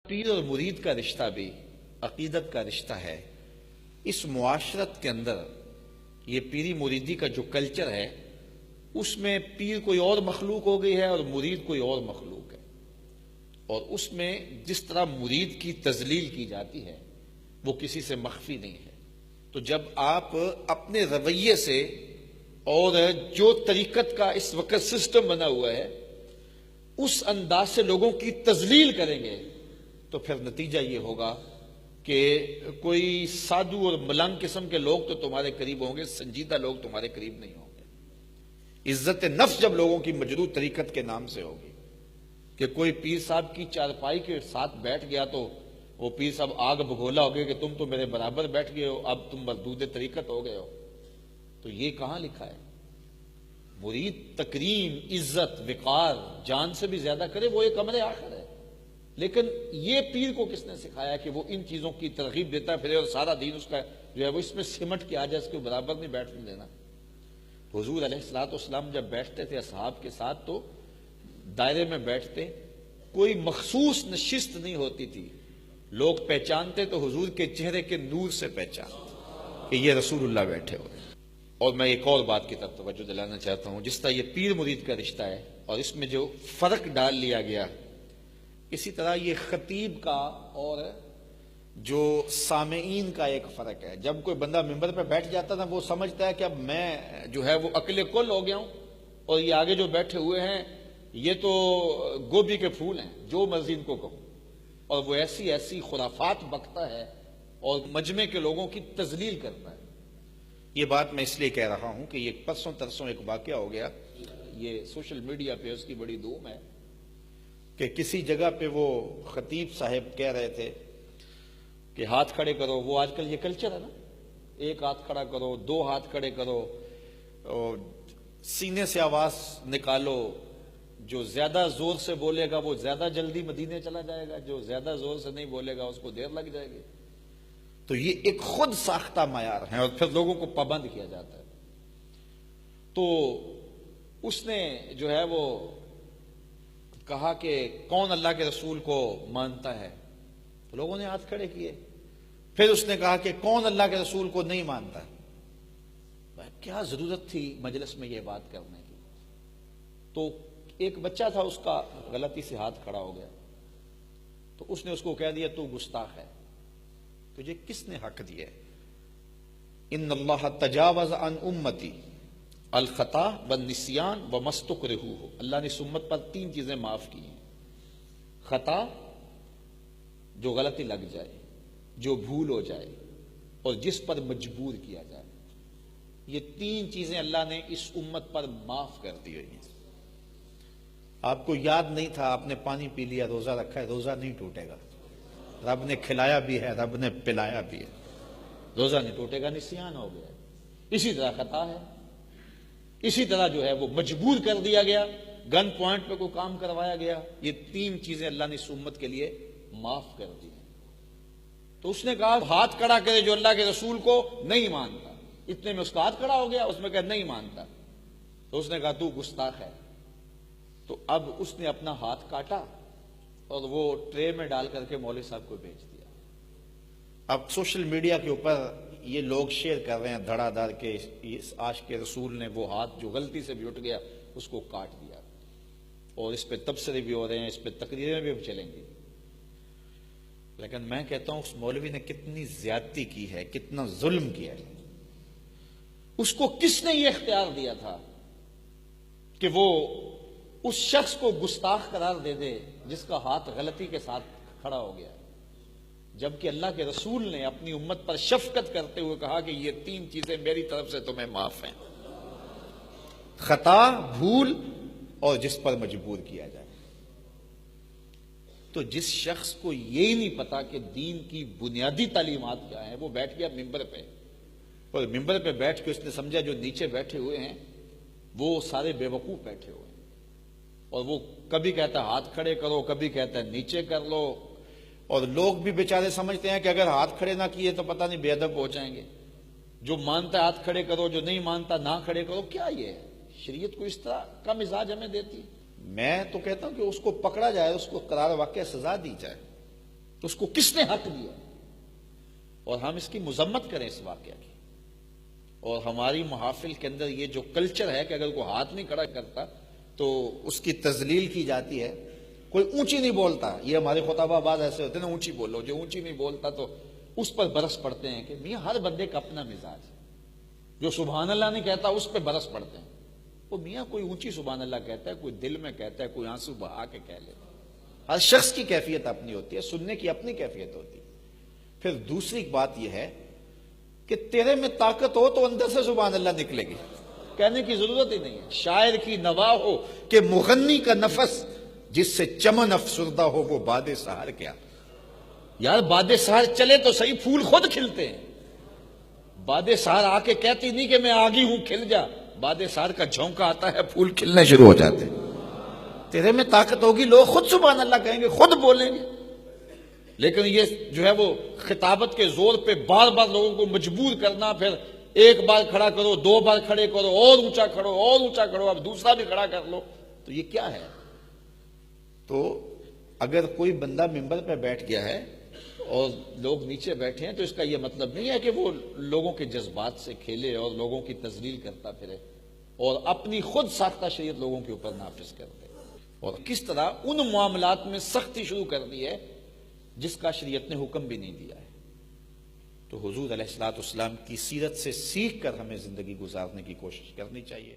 پیر اور مرید کا رشتہ بھی عقیدت کا رشتہ ہے۔ اس معاشرت کے اندر یہ پیری مریدی کا جو کلچر ہے اس میں پیر کوئی اور مخلوق ہو گئی ہے اور مرید کوئی اور مخلوق ہے، اور اس میں جس طرح مرید کی تذلیل کی جاتی ہے وہ کسی سے مخفی نہیں ہے۔ تو جب آپ اپنے رویے سے اور جو طریقت کا اس وقت سسٹم بنا ہوا ہے اس انداز سے لوگوں کی تذلیل کریں گے تو پھر نتیجہ یہ ہوگا کہ کوئی سادھو اور ملنگ قسم کے لوگ تو تمہارے قریب ہوں گے، سنجیدہ لوگ تمہارے قریب نہیں ہوں گے۔ عزت نفس جب لوگوں کی مجروح طریقت کے نام سے ہوگی کہ کوئی پیر صاحب کی چارپائی کے ساتھ بیٹھ گیا تو وہ پیر صاحب آگ بگولا ہو گیا کہ تم تو میرے برابر بیٹھ گئے ہو، اب تم مردود طریقت ہو گئے ہو، تو یہ کہاں لکھا ہے؟ مرید تکریم، عزت، وقار جان سے بھی زیادہ کرے، وہ ایک امر آخر ہے۔ لیکن یہ پیر کو کس نے سکھایا کہ وہ ان چیزوں کی ترغیب دیتا پھرے اور سارا دین اس کا جو ہے وہ اس میں سمٹ کے آ جائے، اس کے برابر نہیں بیٹھنے دینا۔ حضور علیہ الصلوۃ والسلام جب بیٹھتے تھے اصحاب کے ساتھ تو دائرے میں بیٹھتے، کوئی مخصوص نشست نہیں ہوتی تھی، لوگ پہچانتے تو حضور کے چہرے کے نور سے پہچانتے کہ یہ رسول اللہ بیٹھے ہوئے۔ اور میں ایک اور بات کی طرف توجہ دلانا چاہتا ہوں، جس طرح یہ پیر مرید کا رشتہ ہے اور اس میں جو فرق ڈال لیا گیا، اسی طرح یہ خطیب کا اور جو سامعین کا ایک فرق ہے۔ جب کوئی بندہ ممبر پہ بیٹھ جاتا نا وہ سمجھتا ہے کہ اب میں جو ہے وہ عقل کل ہو گیا ہوں اور یہ آگے جو بیٹھے ہوئے ہیں یہ تو گوبھی کے پھول ہیں، جو مرضی ان کو کہوں، اور وہ ایسی ایسی خرافات بکتا ہے اور مجمع کے لوگوں کی تذلیل کرتا ہے۔ یہ بات میں اس لیے کہہ رہا ہوں کہ یہ پرسوں ترسوں ایک واقعہ ہو گیا، یہ سوشل میڈیا پہ اس کی بڑی دھوم ہے کہ کسی جگہ پہ وہ خطیب صاحب کہہ رہے تھے کہ ہاتھ کھڑے کرو، وہ آج کل یہ کلچر ہے نا، ایک ہاتھ کھڑا کرو، دو ہاتھ کھڑے کرو، سینے سے آواز نکالو، جو زیادہ زور سے بولے گا وہ زیادہ جلدی مدینے چلا جائے گا، جو زیادہ زور سے نہیں بولے گا اس کو دیر لگ جائے گی۔ تو یہ ایک خود ساختہ معیار ہے اور پھر لوگوں کو پابند کیا جاتا ہے۔ تو اس نے جو ہے وہ کہا کہ کون اللہ کے رسول کو مانتا ہے، تو لوگوں نے ہاتھ کھڑے کیے۔ پھر اس نے کہا کہ کون اللہ کے رسول کو نہیں مانتا۔ کیا ضرورت تھی مجلس میں یہ بات کرنے کی؟ تو ایک بچہ تھا، اس کا غلطی سے ہاتھ کھڑا ہو گیا تو اس نے اس کو کہہ دیا تو گستاخ ہے۔ تجھے کس نے حق دیا ہے؟ ان اللہ تجاوز عن امتی الخطا والنسیان وما استکرہوا، اللہ نے اس امت پر 3 چیزیں معاف کی ہیں، خطا جو غلطی لگ جائے، جو بھول ہو جائے، اور جس پر مجبور کیا جائے۔ یہ 3 چیزیں اللہ نے اس امت پر معاف کر دی ہوئی ہیں۔ آپ کو یاد نہیں تھا، آپ نے پانی پی لیا، روزہ رکھا ہے، روزہ نہیں ٹوٹے گا، رب نے کھلایا بھی ہے، رب نے پلایا بھی ہے، روزہ نہیں ٹوٹے گا، نسیان ہو گیا۔ اسی طرح خطا ہے، اسی طرح جو ہے وہ مجبور کر دیا گیا، گن پوائنٹ پہ کوئی کام کروایا گیا۔ یہ 3 چیزیں اللہ نے اس امت کے لیے معاف کر دی ہیں۔ تو اس نے کہا ہاتھ کھڑا کرے جو اللہ کے رسول کو نہیں مانتا، اتنے میں اس کا ہاتھ کھڑا ہو گیا، اس میں کہا نہیں مانتا، تو اس نے کہا تو گستاخ ہے۔ تو اب اس نے اپنا ہاتھ کاٹا اور وہ ٹرے میں ڈال کر کے مولوی صاحب کو بھیج دیا۔ اب سوشل میڈیا کے اوپر یہ لوگ شیئر کر رہے ہیں دھڑا دھڑ کے اس عاشق کے رسول نے وہ ہاتھ جو غلطی سے بھی اٹھ گیا اس کو کاٹ دیا، اور اس پہ تبصرے بھی ہو رہے ہیں، اس پہ تقریریں بھی چلیں گی۔ لیکن میں کہتا ہوں اس مولوی نے کتنی زیادتی کی ہے، کتنا ظلم کیا ہے۔ اس کو کس نے یہ اختیار دیا تھا کہ وہ اس شخص کو گستاخ قرار دے دے جس کا ہاتھ غلطی کے ساتھ کھڑا ہو گیا، جبکہ اللہ کے رسول نے اپنی امت پر شفقت کرتے ہوئے کہا کہ یہ 3 چیزیں میری طرف سے تمہیں معاف ہیں، خطا، بھول اور جس پر مجبور کیا جائے۔ تو جس شخص کو یہی نہیں پتا کہ دین کی بنیادی تعلیمات کیا ہیں، وہ بیٹھ گیا ممبر پہ، اور ممبر پہ بیٹھ کے اس نے سمجھا جو نیچے بیٹھے ہوئے ہیں وہ سارے بے وقوف بیٹھے ہوئے ہیں، اور وہ کبھی کہتا ہے ہاتھ کھڑے کرو، کبھی کہتا ہے نیچے کر لو، اور لوگ بھی بیچارے سمجھتے ہیں کہ اگر ہاتھ کھڑے نہ کیے تو پتہ نہیں بے ادب ہو جائیں گے، جو مانتا ہے ہاتھ کھڑے کرو، جو نہیں مانتا نہ کھڑے کرو۔ کیا یہ ہے؟ شریعت کو اس طرح کا مزاج ہمیں دیتی ہے؟ میں تو کہتا ہوں کہ اس کو پکڑا جائے، اس کو قرار واقع سزا دی جائے، تو اس کو کس نے حق دیا؟ اور ہم اس کی مذمت کریں اس واقعہ کی، اور ہماری محافل کے اندر یہ جو کلچر ہے کہ اگر کوئی ہاتھ نہیں کھڑا کرتا تو اس کی تذلیل کی جاتی ہے، کوئی اونچی نہیں بولتا، یہ ہمارے خطبہ بعض ایسے ہوتے ہیں نا، اونچی بولو، جو اونچی نہیں بولتا تو اس پر برس پڑتے ہیں کہ میاں ہر بندے کا اپنا مزاج ہے، جو سبحان اللہ نہیں کہتا اس پہ برس پڑتے ہیں، وہ میاں کوئی اونچی سبحان اللہ کہتا ہے، کوئی دل میں کہتا ہے، کوئی آنسو بہا کے کہہ لے، ہر شخص کی کیفیت اپنی ہوتی ہے، سننے کی اپنی کیفیت ہوتی ہے۔ پھر دوسری بات یہ ہے کہ تیرے میں طاقت ہو تو اندر سے سبحان اللہ نکلے گی، کہنے کی ضرورت ہی نہیں ہے۔ شاعر کی نوا ہو کہ مغنی کا نفس، جس سے چمن افسردہ ہو وہ باد سحر کیا۔ یار باد سحر چلے تو صحیح، پھول خود کھلتے ہیں۔ باد سحر آ کے کہتی نہیں کہ میں آگی ہوں کھل جا، باد سحر کا جھونکا آتا ہے، پھول کھلنے شروع ہو جاتے ہیں۔ تیرے میں طاقت ہوگی، لوگ خود سبحان اللہ کہیں گے، خود بولیں گے۔ لیکن یہ جو ہے وہ خطابت کے زور پہ بار بار لوگوں کو مجبور کرنا، پھر ایک بار کھڑا کرو، دو بار کھڑے کرو، اور اونچا کھڑو، اور اونچا کھڑو، اب دوسرا بھی کھڑا کر لو، تو یہ کیا ہے؟ تو اگر کوئی بندہ ممبر پہ بیٹھ گیا ہے اور لوگ نیچے بیٹھے ہیں تو اس کا یہ مطلب نہیں ہے کہ وہ لوگوں کے جذبات سے کھیلے اور لوگوں کی تذلیل کرتا پھرے اور اپنی خود ساختہ شریعت لوگوں کے اوپر نافذ کر دے، اور کس طرح ان معاملات میں سختی شروع کر دی ہے جس کا شریعت نے حکم بھی نہیں دیا ہے۔ تو حضور علیہ الصلوۃ والسلام کی سیرت سے سیکھ کر ہمیں زندگی گزارنے کی کوشش کرنی چاہیے۔